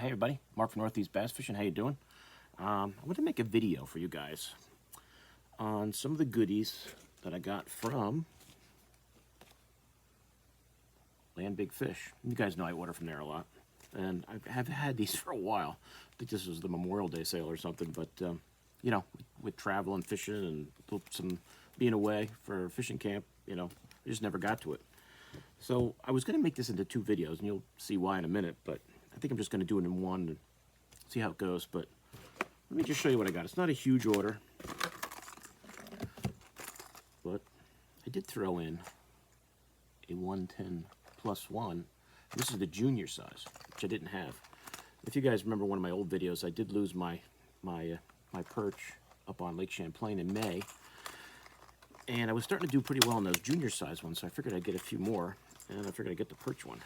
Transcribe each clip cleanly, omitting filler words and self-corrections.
Hey everybody, Mark from Northeast Bass Fishing. How you doing? I want to make a video for you guys on some of the goodies that I got from Land Big Fish. You guys know I order from there a lot, and I have had these for a while. I think this was the Memorial Day sale or something, but you know, with travel and fishing and some being away for fishing camp, you know, I just never got to it. So I was going to make this into two videos, and you'll see why in a minute, but I think I'm just going to do it in one and see how it goes. But let me just show you what I got. It's not a huge order, but I did throw in a 110 plus one. This is the junior size, which I didn't have. If you guys remember one of my old videos, I did lose my perch up on Lake Champlain in May, and I was starting to do pretty well on those junior size ones, so I figured I'd get a few more, and I figured I'd get the perch one.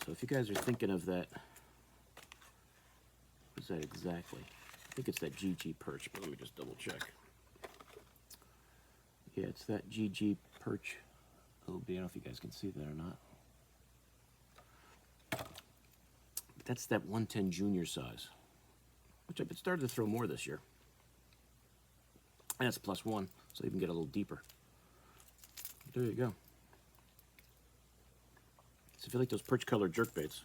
So if you guys are thinking of that, what is that exactly? I think it's that GG perch, but let me just double check. Yeah, it's that GG perch. I don't know if you guys can see that or not. That's that 110 junior size, which I've started to throw more this year. And it's plus one, so you can get a little deeper. There you go. So if you like those perch colored jerkbaits,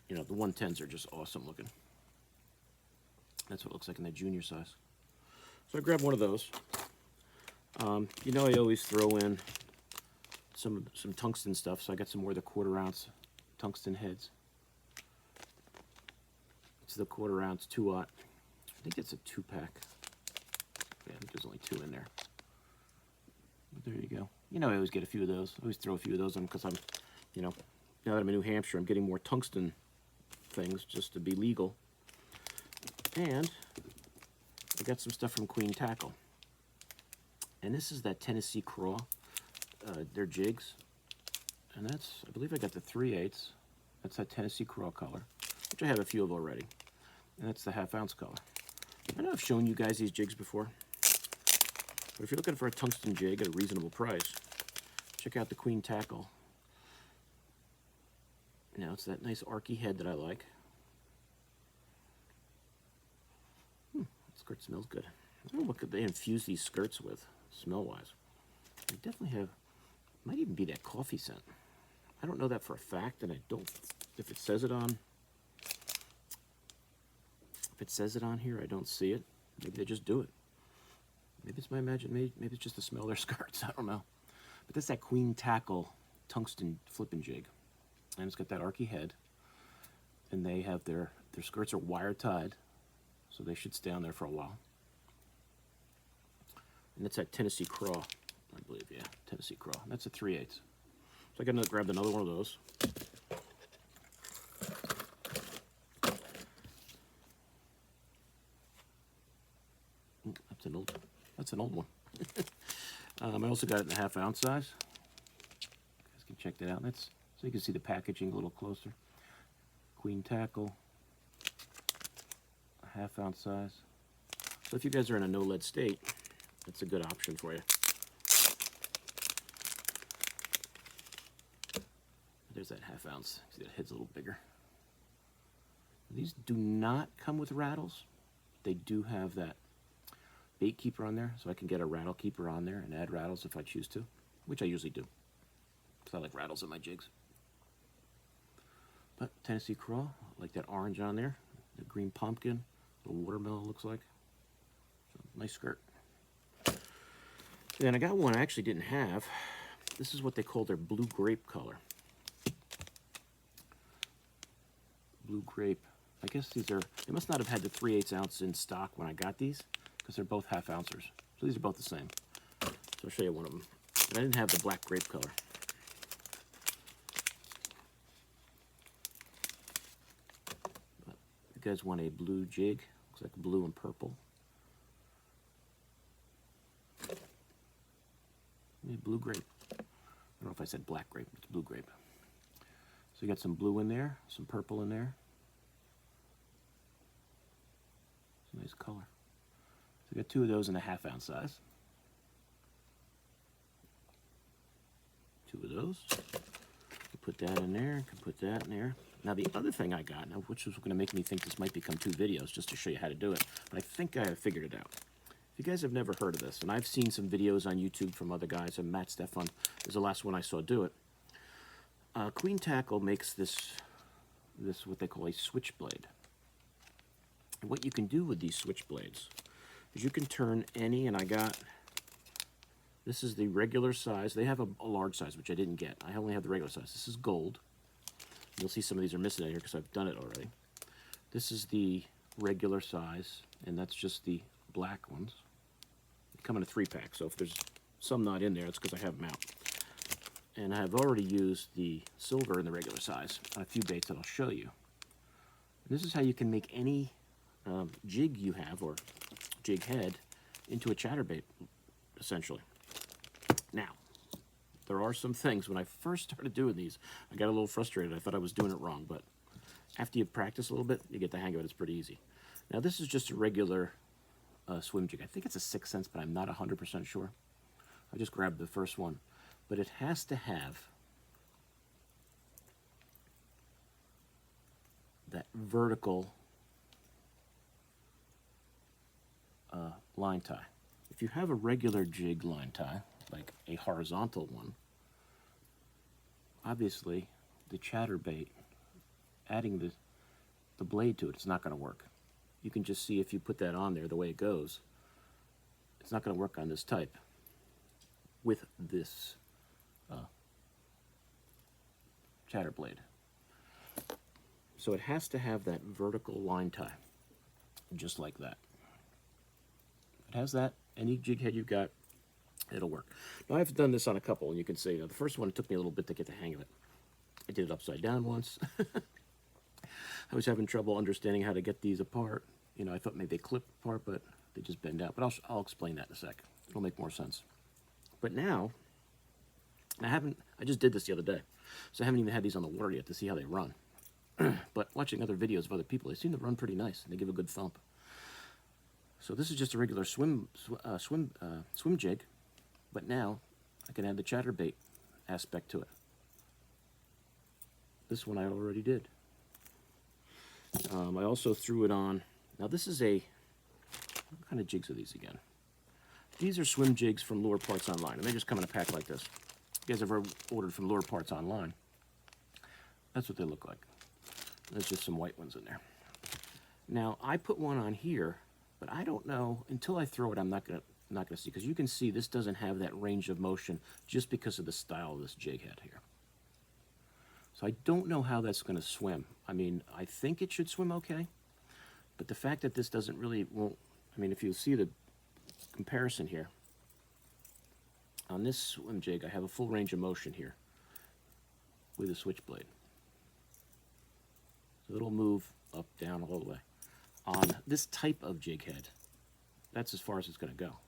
you know, the 110s are just awesome looking. That's what it looks like in that junior size. So I grabbed one of those. You know, I always throw in some tungsten stuff, so I got some more of the 1/4 ounce tungsten heads. It's the 1/4 ounce 2-aught. I think it's a 2-pack. Yeah, I think there's only 2 in there. But there you go. You know, I always get a few of those. I always throw a few of those in because I'm, you know, now that I'm in New Hampshire, I'm getting more tungsten things just to be legal. And I got some stuff from Queen Tackle. And this is that Tennessee Craw. They're jigs. And that's, I believe I got the 3/8. That's that Tennessee Craw color, which I have a few of already. And that's the 1/2 ounce color. I know I've shown you guys these jigs before. But if you're looking for a tungsten jig at a reasonable price, check out the Queen Tackle. Now it's that nice archy head that I like. That skirt smells good. I don't know what could they infuse these skirts with, smell-wise. They definitely have, might even be that coffee scent. I don't know that for a fact, and I don't, if it says it on here, I don't see it. Maybe they just do it. Maybe it's my imagination. Maybe it's just the smell of their skirts. I don't know. But that's that Queen Tackle tungsten flipping jig. And it's got that archy head. And they have their skirts are wire tied, so they should stay on there for a while. And it's that Tennessee Craw, I believe. Yeah, Tennessee Craw. And that's a 3/8. So I grabbed another one of those. That's an old one. I also got it in the 1/2 ounce size. You guys can check that out. So you can see the packaging a little closer. Queen Tackle, a 1/2 ounce size. So if you guys are in a no-lead state, that's a good option for you. There's that 1/2 ounce. See, that head's a little bigger. These do not come with rattles. They do have that bait keeper on there, so I can get a rattle keeper on there and add rattles if I choose to, which I usually do, because I like rattles in my jigs. But Tennessee Craw, I like that orange on there, the green pumpkin, the watermelon looks like. So, nice skirt. And then I got one I actually didn't have. This is what they call their blue grape color. Blue grape. I guess these are, they must not have had the 3/8 ounce in stock when I got these, because they're both 1/2 ouncers. So these are both the same. So I'll show you one of them. But I didn't have the black grape color. But if you guys want a blue jig, looks like blue and purple. Yeah, blue grape. I don't know if I said black grape, it's blue grape. So you got some blue in there, some purple in there. It's a nice color. So we got 2 of those in the 1/2 ounce size. 2 of those. put that in there, can put that in there. Now the other thing I got, now, which was going to make me think this might become 2 videos just to show you how to do it, but I think I have figured it out. If you guys have never heard of this, and I've seen some videos on YouTube from other guys, and Matt Stefan is the last one I saw do it. Queen Tackle makes this what they call a switchblade. And what you can do with these switchblades is you can turn any, and I got, this is the regular size. They have a large size, which I didn't get. I only have the regular size. This is gold. You'll see some of these are missing out here because I've done it already. This is the regular size, and that's just the black ones. They come in a 3-pack, so if there's some not in there, it's because I have them out. And I've already used the silver in the regular size on a few baits that I'll show you. And this is how you can make any jig you have, or jig head, into a chatterbait, essentially. Now, there are some things, when I first started doing these, I got a little frustrated. I thought I was doing it wrong, but after you practice a little bit, you get the hang of it. It's pretty easy. Now, this is just a regular swim jig. I think it's a 6 cents, but I'm not 100% sure. I just grabbed the first one. But it has to have that vertical line tie. If you have a regular jig line tie, like a horizontal one, obviously the chatterbait, adding the blade to it, it's not going to work. You can just see if you put that on there the way it goes, it's not going to work on this type with this chatterblade. So it has to have that vertical line tie, just like that. It has that. Any jig head you've got, it'll work. Now I've done this on a couple, and you can see the first one, it took me a little bit to get the hang of it. I did it upside down once. I was having trouble understanding how to get these apart. You know, I thought maybe they clip apart, but they just bend out. But I'll explain that in a sec. It'll make more sense. But now, I just did this the other day, so I haven't even had these on the water yet to see how they run. But watching other videos of other people, they seem to run pretty nice, and they give a good thump. So this is just a regular swim jig, but now I can add the chatterbait aspect to it. This one I already did. I also threw it on. Now this is what kind of jigs are these again? These are swim jigs from Lure Parts Online, and they just come in a pack like this. If you guys ever ordered from Lure Parts Online, that's what they look like. There's just some white ones in there. Now I put one on here, but I don't know, until I throw it, I'm not gonna see, because you can see this doesn't have that range of motion just because of the style of this jig head here. So I don't know how that's going to swim. I mean, I think it should swim okay, but the fact that this doesn't really, I mean, if you see the comparison here, on this swim jig, I have a full range of motion here with a switchblade. So it'll move up, down, all the way. On this type of jig head, that's as far as it's going to go.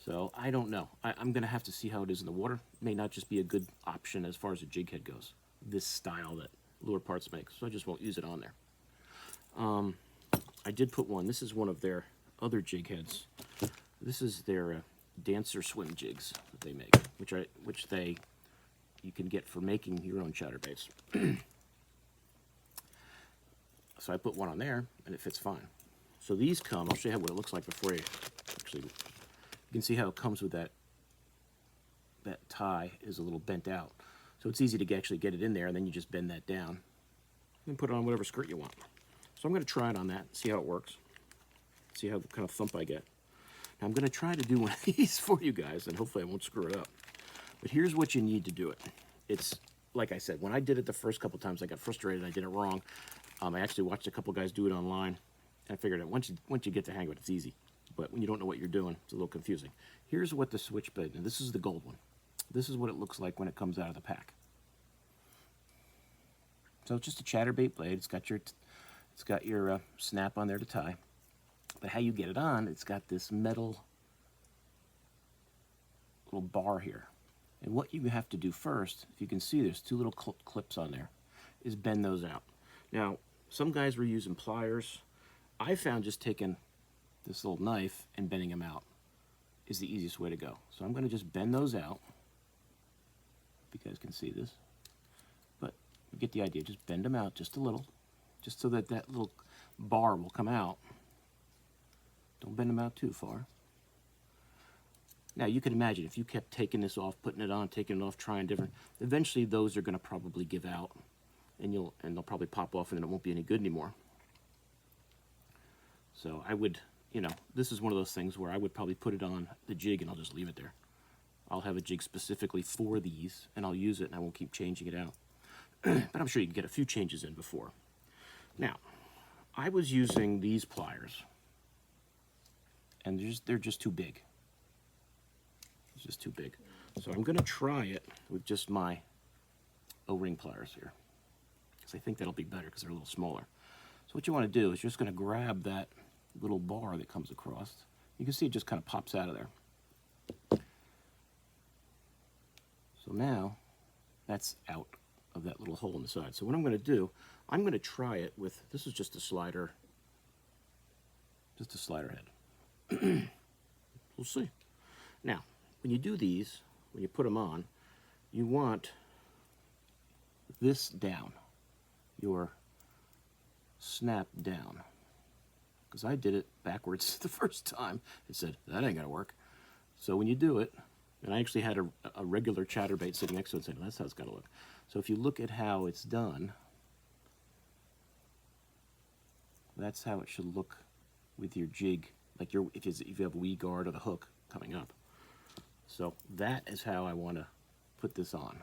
So I don't know. I'm going to have to see how it is in the water. It may not just be a good option as far as a jig head goes, this style that Lure Parts makes, so I just won't use it on there. I did put one. This is one of their other jig heads. This is their dancer swim jigs that they make, which you can get for making your own chatterbaits. So I put one on there, and it fits fine. So these come, I'll show you what it looks like before you actually, you can see how it comes with that tie is a little bent out. So it's easy to actually get it in there, and then you just bend that down and put it on whatever skirt you want. So I'm going to try it on that, see how it works, see how kind of thump I get. Now I'm going to try to do one of these for you guys, and hopefully I won't screw it up. But here's what you need to do it. It's, like I said, when I did it the first couple times, I got frustrated, I did it wrong. I actually watched a couple guys do it online, and I figured out once you get the hang of it, it's easy. But when you don't know what you're doing, it's a little confusing. Here's what the switchblade, and this is the gold one. This is what it looks like when it comes out of the pack. So it's just a chatterbait blade. It's got your snap on there to tie. But how you get it on, it's got this metal little bar here. And what you have to do first, if you can see there's two little clips on there, is bend those out. Now, some guys were using pliers. I found just taking this little knife and bending them out is the easiest way to go. So I'm going to just bend those out. If you guys can see this. You get the idea. Just bend them out just a little, just so that that little bar will come out. Don't bend them out too far. Now you can imagine if you kept taking this off, putting it on, taking it off, trying different, eventually those are going to probably give out, and they'll probably pop off, and then it won't be any good anymore. So I would, you know, this is one of those things where I would probably put it on the jig and I'll just leave it there. I'll have a jig specifically for these, and I'll use it, and I won't keep changing it out. But I'm sure you can get a few changes in before. Now, I was using these pliers, and they're just too big. It's just too big. So I'm going to try it with just my O-ring pliers here, because I think that'll be better because they're a little smaller. So what you want to do is you're just going to grab that little bar that comes across. You can see it just kind of pops out of there. So now that's out of that little hole in the side. So what I'm going to do, I'm going to try it with, this is just a slider head. We'll see. Now, when you do these, when you put them on, you want this down, your snap down. Because I did it backwards the first time. It said, that ain't gonna work. So when you do it, and I actually had a regular chatterbait sitting next to it saying, that's how it's gotta look. So if you look at how it's done, that's how it should look with your jig, like if you have a wee guard or the hook coming up. So that is how I want to put this on,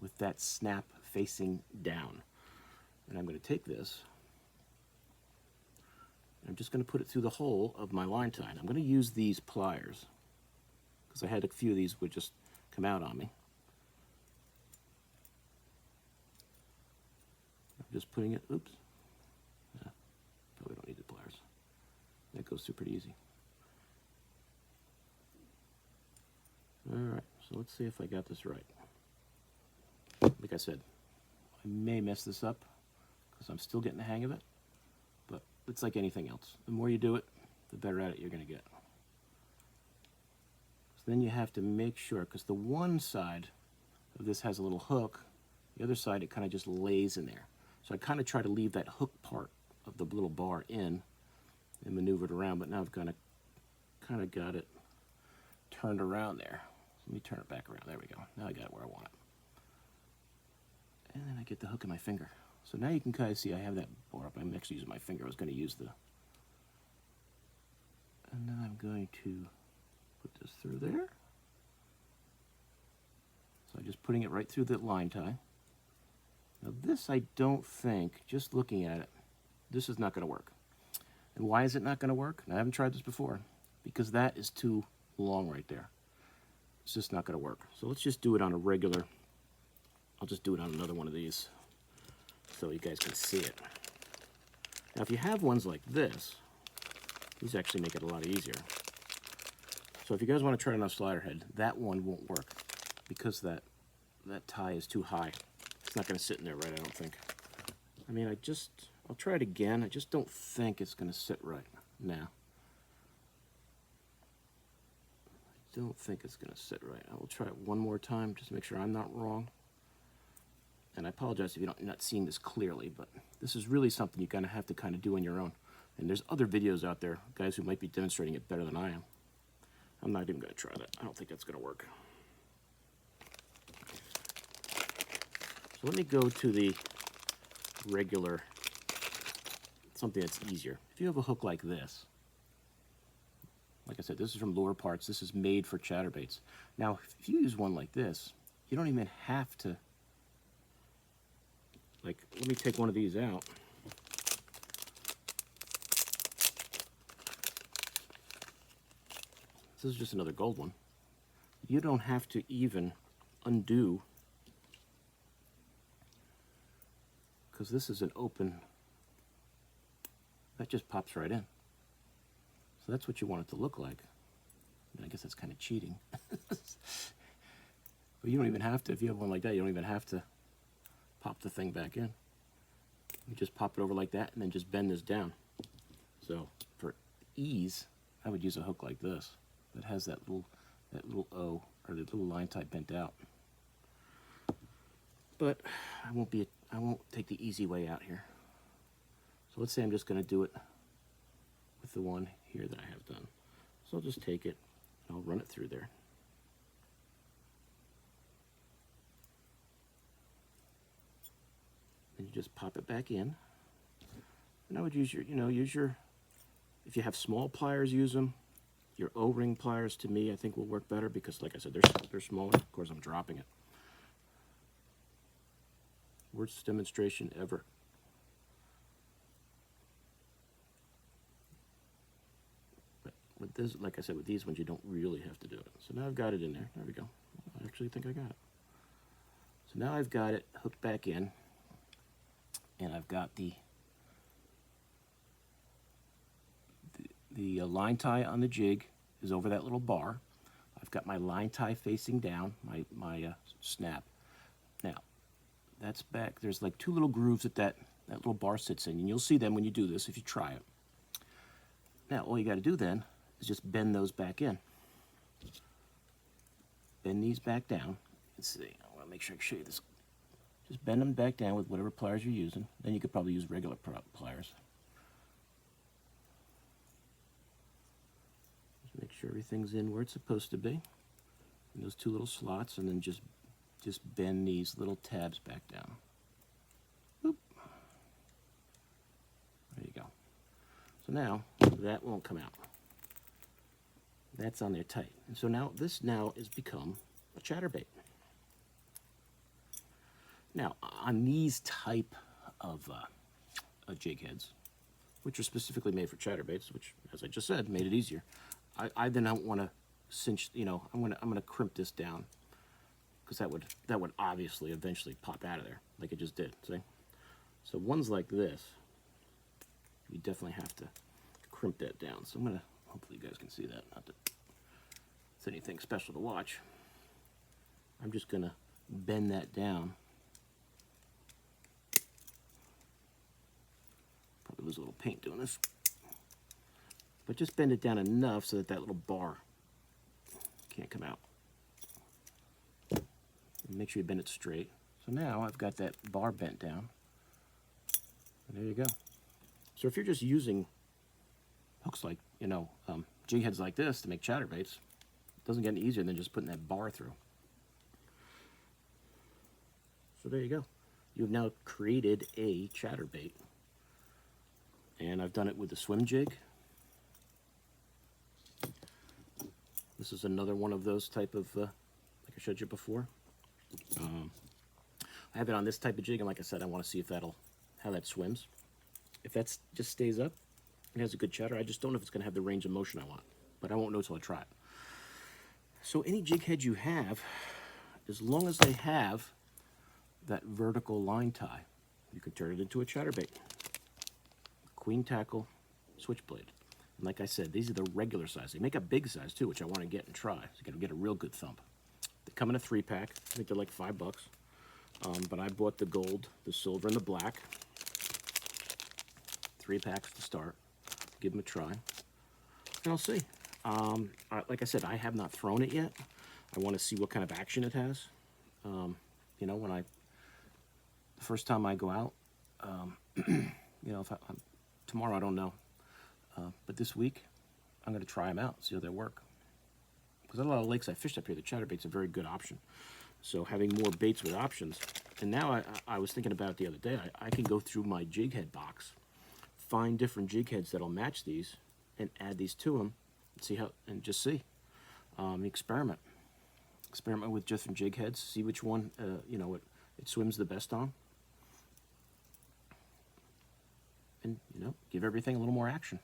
with that snap facing down. And I'm going to take this, and I'm just going to put it through the hole of my line tie. And I'm going to use these pliers, because I had a few of these would just come out on me. I'm just putting it, oops, yeah, probably don't need the pliers. That goes through pretty easy. Alright, so let's see if I got this right. Like I said, I may mess this up because I'm still getting the hang of it, but it's like anything else. The more you do it, the better at it you're going to get. So then you have to make sure, because the one side of this has a little hook, the other side it kind of just lays in there. So I kind of try to leave that hook part of the little bar in and maneuver it around, but now I've kind of got it turned around there. Let me turn it back around. There we go. Now I got it where I want it. And then I get the hook in my finger. So now you can kind of see I have that bar up. I'm actually using my finger. I was going to use the... And then I'm going to put this through there. So I'm just putting it right through the line tie. Now this I don't think, just looking at it, this is not going to work. And why is it not going to work? And I haven't tried this before. Because that is too long right there. It's just not going to work. So let's just do it on a regular, I'll just do it on another one of these so you guys can see it. Now if you have ones like this, these actually make it a lot easier. So if you guys want to try it on a slider head, that one won't work because that tie is too high. It's not going to sit in there right, I don't think. I mean, I'll try it again. I just don't think it's going to sit right now. Don't think it's going to sit right. I will try it one more time just to make sure I'm not wrong. And I apologize if you're not seeing this clearly, but this is really something you kind of have to kind of do on your own. And there's other videos out there, guys who might be demonstrating it better than I am. I'm not even going to try that. I don't think that's going to work. So let me go to the regular, something that's easier. If you have a hook like this, like I said, this is from Lure Parts. This is made for chatterbaits. Now, if you use one like this, you don't even have to, like, let me take one of these out. This is just another gold one. You don't have to even undo, because this is an open, that just pops right in. So that's what you want it to look like. I guess that's kind of cheating. But you don't even have to, if you have one like that, you don't even have to pop the thing back in. You just pop it over like that and then just bend this down. So for ease, I would use a hook like this that has that little O, or the little line type bent out. But I won't take the easy way out here. So let's say I'm just going to do it with the one here that I have done. So I'll just take it and I'll run it through there. And you just pop it back in. And I would use your, if you have small pliers, use them. Your O-ring pliers, to me, I think will work better because, like I said, they're smaller. Of course, I'm dropping it. Worst demonstration ever. But with this, like I said, with these ones, you don't really have to do it. So now I've got it in there. There we go. I actually think I got it. So now I've got it hooked back in, and I've got the line tie on the jig is over that little bar. I've got my line tie facing down, my snap. Now, that's back. There's like two little grooves that little bar sits in, and you'll see them when you do this if you try it. Now, all you got to do then is just bend those back in. Bend these back down. Let's see. I want to make sure I can show you this. Just bend them back down with whatever pliers you're using. Then you could probably use regular pliers. Make sure everything's in where it's supposed to be. And those two little slots, and then just bend these little tabs back down. Boop. There you go. So now that won't come out. That's on there tight. And so now this has become a chatterbait. Now on these type of jig heads, which are specifically made for chatterbaits, which, as I just said, made it easier. I then don't want to cinch, I'm gonna crimp this down because that would obviously eventually pop out of there like it just did. See? So ones like this, you definitely have to crimp that down. So I'm gonna, hopefully you guys can see that. Not that it's anything special to watch. I'm just gonna bend that down. Probably lose a little paint doing this. But just bend it down enough so that little bar can't come out. And make sure you bend it straight. So now I've got that bar bent down. And there you go. So if you're just using hooks like, jig heads like this to make chatterbaits, it doesn't get any easier than just putting that bar through. So there you go. You've now created a chatterbait. And I've done it with the swim jig. This is another one of those type of, like I showed you before. I have it on this type of jig, and like I said, I want to see if how that swims. If that just stays up, it has a good chatter. I just don't know if it's going to have the range of motion I want, but I won't know until I try it. So any jig head you have, as long as they have that vertical line tie, you can turn it into a chatterbait. Queen tackle, switchblade. And like I said, these are the regular size. They make a big size too, which I want to get and try. So you got to get a real good thump. They come in a 3-pack. I think they're like $5. But I bought the gold, the silver, and the black. 3 packs to start. Give them a try. And I'll see. Like I said, I have not thrown it yet. I want to see what kind of action it has. The first time I go out, tomorrow I don't know. But this week, I'm going to try them out, see how they work. Because a lot of lakes I fished up here, the chatterbait's a very good option. So having more baits with options. And now I was thinking about it the other day. I can go through my jig head box, find different jig heads that'll match these, and add these to them, and just see. Experiment. Experiment with different jig heads, see which one, it swims the best on. And, give everything a little more action.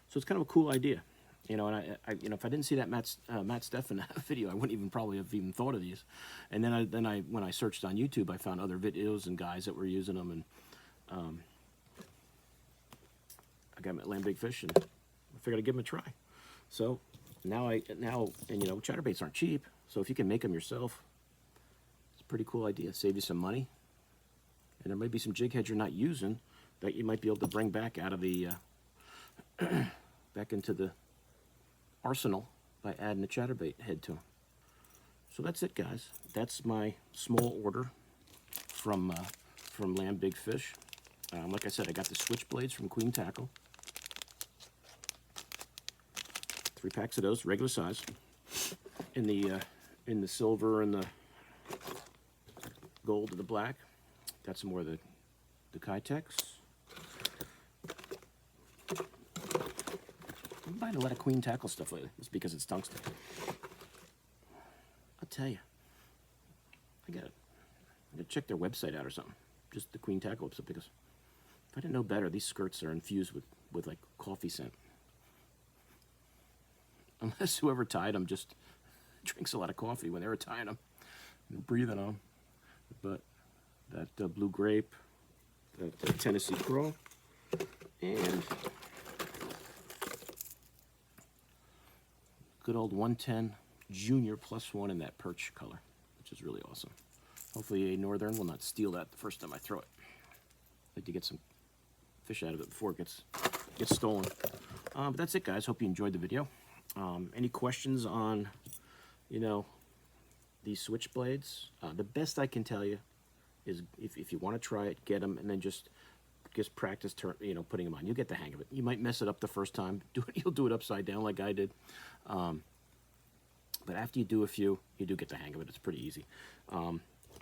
So it's kind of a cool idea, and if I didn't see that Matt Steffen video, I wouldn't even probably have even thought of these. And then when I searched on YouTube, I found other videos and guys that were using them, and I got my land big fish, and I figured I'd give them a try. So now chatterbaits aren't cheap, so if you can make them yourself, it's a pretty cool idea. Save you some money, and there might be some jig heads you're not using that you might be able to bring back out of the back into the arsenal by adding a chatterbait head to them. So that's it, guys. That's my small order from Land Big Fish. Like I said, I got the Switchblades from Queen Tackle. 3 packs of those, regular size. In the silver and the gold and the black. Got some more of the Keitechs. I'm buying a lot of Queen Tackle stuff lately. It's because it's tungsten. I'll tell you, I gotta check their website out or something. Just the Queen Tackle website, because if I didn't know better, these skirts are infused with like coffee scent. Unless whoever tied them just drinks a lot of coffee when they were tying them and breathing on them. But that blue grape, that Tennessee Crow, and good old 110 Junior +1 in that perch color, which is really awesome. Hopefully a northern will not steal that the first time I throw it. I'd like to get some fish out of it before it gets stolen. But that's it, guys. Hope you enjoyed the video. Any questions on, these Switchblades? The best I can tell you is if you want to try it, get them, and then just practice, putting them on. You'll get the hang of it. You might mess it up the first time. You'll do it upside down like I did. But after you do a few, you do get the hang of it. It's pretty easy.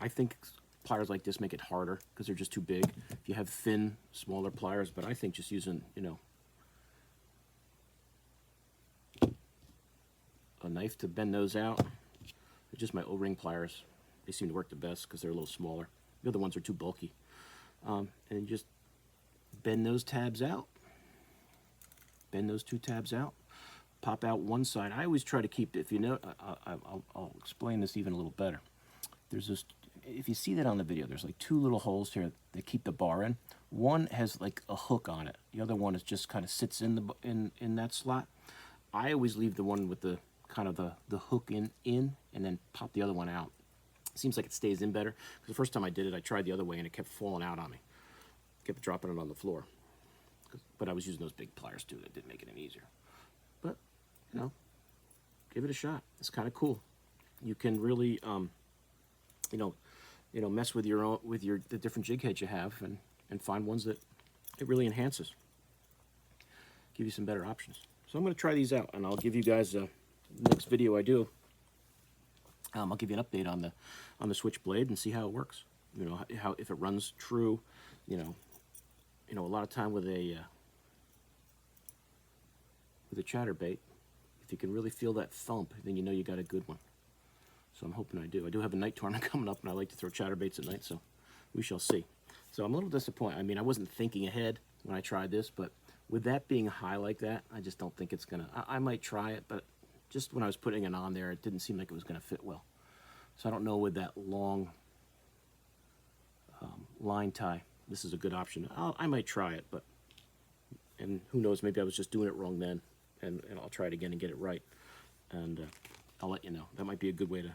I think pliers like this make it harder because they're just too big. If you have thin, smaller pliers, but I think just using, a knife to bend those out. They're just my O-ring pliers. They seem to work the best because they're a little smaller. The other ones are too bulky. And just bend those tabs out. Bend those 2 tabs out. Pop out one side. I always try to keep, if you know, I'll explain this even a little better. There's this, if you see that on the video, there's like 2 little holes here that keep the bar in. One has like a hook on it. The other one is just kind of sits in that slot. I always leave the one with the kind of the hook in and then pop the other one out. Seems like it stays in better. Because the first time I did it, I tried the other way and it kept falling out on me. Kept dropping it on the floor. But I was using those big pliers too. That didn't make it any easier. But, give it a shot. It's kind of cool. You can really, mess with the different jig heads you have and find ones that it really enhances. Give you some better options. So I'm going to try these out, and I'll give you guys next video I do. I'll give you an update on the Switchblade and see how it works. How if it runs true. A lot of time with a chatterbait, if you can really feel that thump, then you know you got a good one. So I'm hoping I do. I do have a night tournament coming up, and I like to throw chatterbaits at night, so we shall see. So I'm a little disappointed. I mean, I wasn't thinking ahead when I tried this, but with that being high like that, I just don't think it's gonna. I might try it, but just when I was putting it on there, it didn't seem like it was gonna fit well. So I don't know with that long line tie. This is a good option. I might try it, and who knows? Maybe I was just doing it wrong then, and I'll try it again and get it right. And I'll let you know. That might be a good way to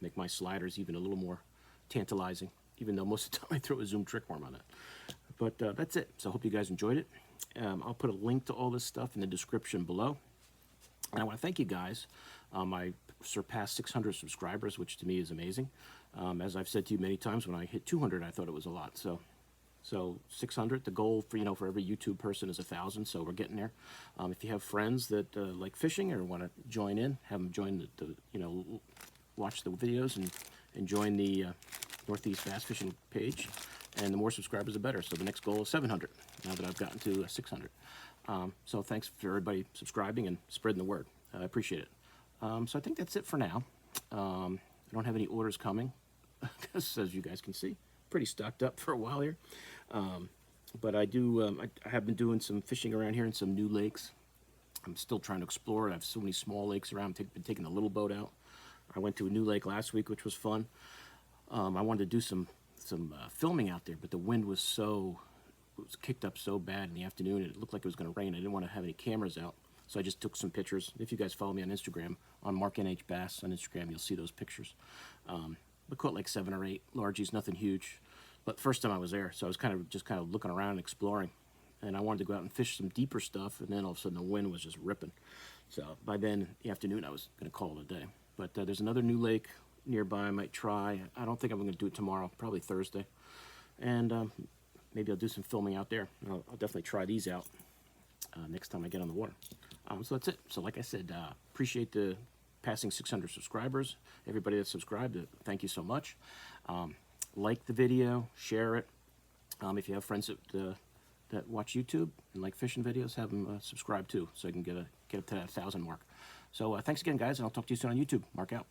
make my sliders even a little more tantalizing, even though most of the time I throw a Zoom trick worm on it. But that's it. So I hope you guys enjoyed it. I'll put a link to all this stuff in the description below. And I want to thank you guys. I surpassed 600 subscribers, which to me is amazing. As I've said to you many times, when I hit 200, I thought it was a lot. So 600, the goal for every YouTube person is 1,000, so we're getting there. If you have friends that like fishing or want to join in, have them join watch the videos and join the Northeast Bass Fishing page. And the more subscribers, the better. So the next goal is 700, now that I've gotten to 600. So thanks for everybody subscribing and spreading the word. I appreciate it. So I think that's it for now. I don't have any orders coming, because as you guys can see, pretty stocked up for a while here. But I do. I have been doing some fishing around here in some new lakes. I'm still trying to explore it. I have so many small lakes around. I've been taking the little boat out. I went to a new lake last week, which was fun. I wanted to do some filming out there, but the wind was kicked up so bad in the afternoon, it looked like it was going to rain. I didn't want to have any cameras out, so I just took some pictures. If you guys follow me on Instagram, on MarkNH Bass on Instagram, you'll see those pictures. We caught like 7 or 8 largies, nothing huge. But first time I was there, so I was kind of looking around and exploring, and I wanted to go out and fish some deeper stuff, and then all of a sudden the wind was just ripping. So by then, the afternoon, I was going to call it a day. But there's another new lake nearby, I might try. I don't think I'm going to do it tomorrow, probably Thursday. And maybe I'll do some filming out there. I'll definitely try these out next time I get on the water. So that's it. So like I said, appreciate the passing 600 subscribers. Everybody that subscribed, thank you so much. Like the video, share it. If you have friends that watch YouTube and like fishing videos, have them subscribe too, so I can get up to that 1,000 mark. So thanks again, guys, and I'll talk to you soon on YouTube. Mark out.